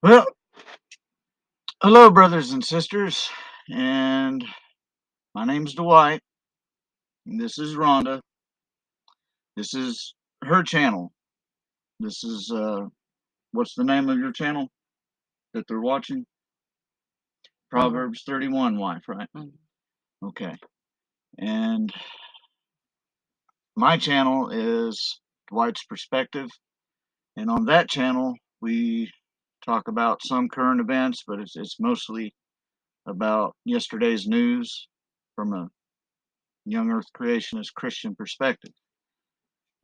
Well, hello, brothers and sisters, and my name's Dwight, and this is Rhonda. This is her channel. This is what's the name of your channel that they're watching? Proverbs 31 wife, right? Okay. And my channel is Dwight's Perspective, and on that channel we talk about some current events, but it's mostly about yesterday's news from a young Earth creationist Christian perspective.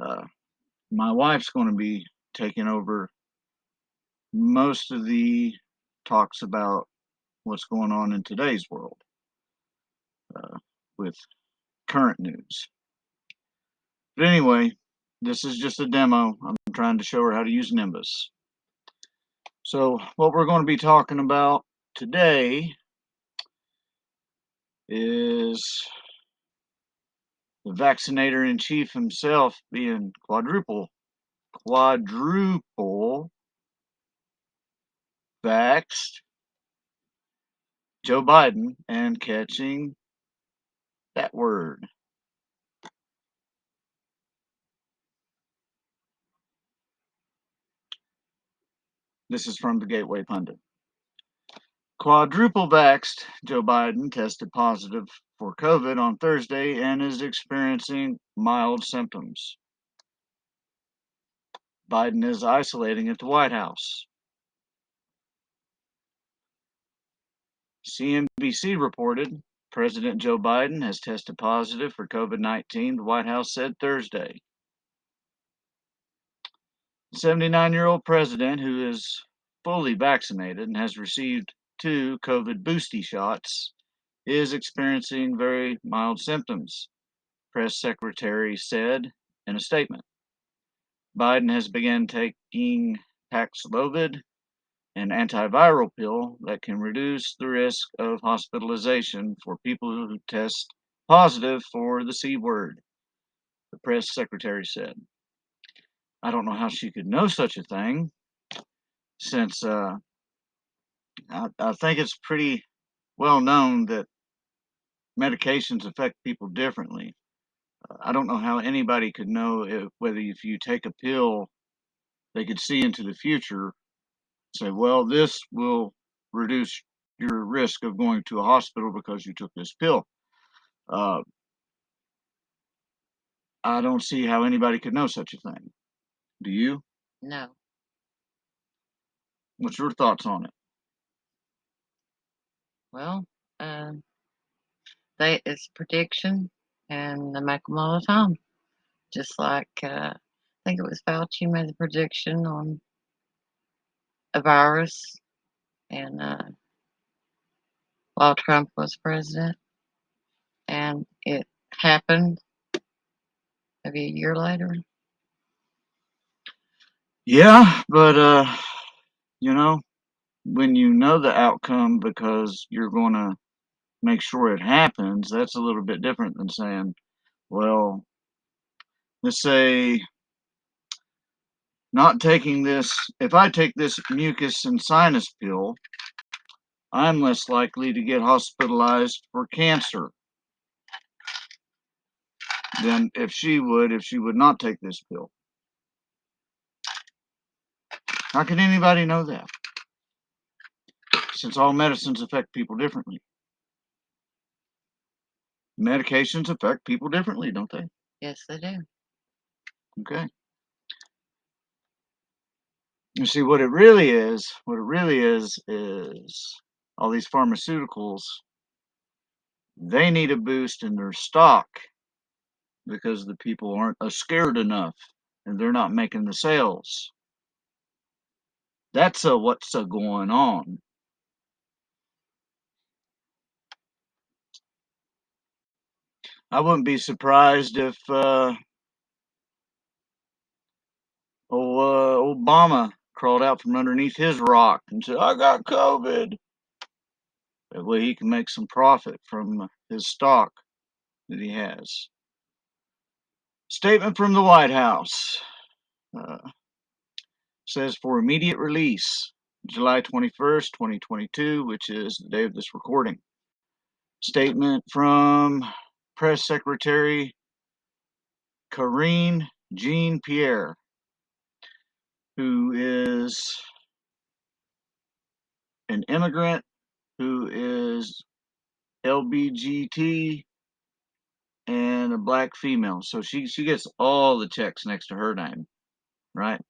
Uh, my wife's going to be taking over most of the talks about what's going on in today's world uh, with current news. But anyway, this is just a demo. I'm trying to show her how to use Nimbus. So, what we're going to be talking about today is the vaccinator in chief himself being quadruple vaxxed Joe Biden and catching that word. This is from the Gateway Pundit. Quadruple vaxxed Joe Biden tested positive for COVID on Thursday and is experiencing mild symptoms. Biden is isolating at the White House. CNBC reported President Joe Biden has tested positive for COVID-19, the White House said Thursday. The 79-year-old president, who is fully vaccinated and has received 2 COVID boosty shots, is experiencing very mild symptoms, press secretary said in a statement. Biden has begun taking Paxlovid, an antiviral pill that can reduce the risk of hospitalization for people who test positive for the C word, the press secretary said. I don't know how she could know such a thing, since I think it's pretty well known that medications affect people differently. I don't know how anybody could know whether if you take a pill, they could see into the future, say, well, this will reduce your risk of going to a hospital because you took this pill. Uh, I don't see how anybody could know such a thing. Do you? No. What's your thoughts on it? Well, it's prediction, and they make them all the time. Just like I think it was Fauci made the prediction on a virus, and while Trump was president, and it happened maybe a year later. Yeah, but when you know the outcome because you're going to make sure it happens, that's a little bit different than saying, well, let's say not taking this, if I take this mucus and sinus pill, I'm less likely to get hospitalized for cancer than if she would not take this pill. How can anybody know that? Since all medicines affect people differently. Medications affect people differently, don't they? Yes, they do. Okay. You see, what it really is all these pharmaceuticals, they need a boost in their stock because the people aren't scared enough and they're not making the sales. That's what's going on. I wouldn't be surprised if Obama crawled out from underneath his rock and said, I got COVID. That way he can make some profit from his stock that he has. Statement from the White House uh, says for immediate release, July 21st, 2022, which is the day of this recording. Statement from Press Secretary Karine Jean-Pierre, who is an immigrant, who is LBGT, and a black female. So she gets all the checks next to her name, right?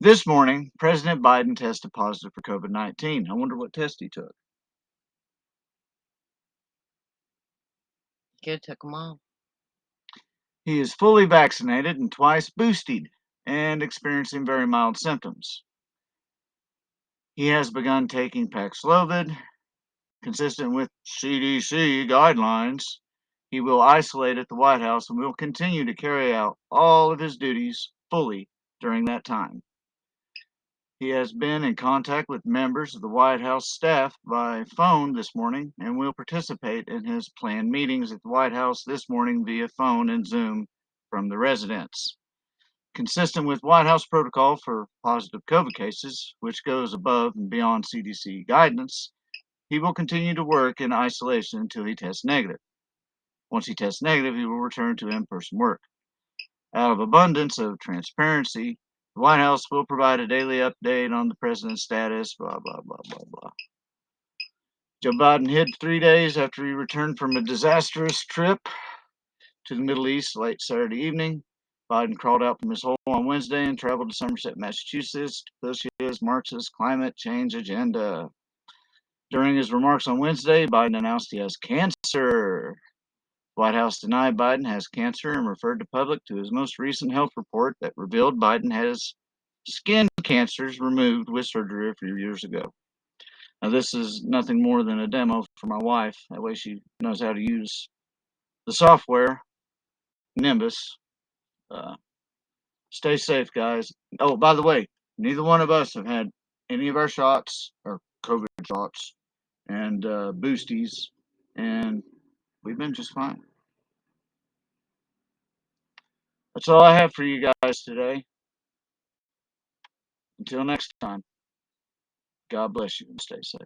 This morning, President Biden tested positive for COVID-19. I wonder what test he took. Could have took them all. He is fully vaccinated and twice boosted and experiencing very mild symptoms. He has begun taking Paxlovid, consistent with CDC guidelines. He will isolate at the White House and will continue to carry out all of his duties fully during that time. He has been in contact with members of the White House staff by phone this morning and will participate in his planned meetings at the White House this morning via phone and Zoom from the residence. Consistent with White House protocol for positive COVID cases, which goes above and beyond CDC guidance, he will continue to work in isolation until he tests negative. Once he tests negative, he will return to in-person work. Out of abundance of transparency, the White House will provide a daily update on the president's status, blah, blah, blah, blah, blah. Joe Biden hid 3 days after he returned from a disastrous trip to the Middle East late Saturday evening. Biden crawled out from his hole on Wednesday and traveled to Somerset, Massachusetts to push his Marxist climate change agenda. During his remarks on Wednesday, Biden announced he has cancer. White House denied Biden has cancer and referred the public to his most recent health report that revealed Biden has skin cancers removed with surgery a few years ago. Now, this is nothing more than a demo for my wife. That way she knows how to use the software, Nimbus. Uh, Stay safe, guys. Oh, by the way, neither one of us have had any of our shots or COVID shots and boosties, and we've been just fine. That's all I have for you guys today. Until next time, God bless you and stay safe.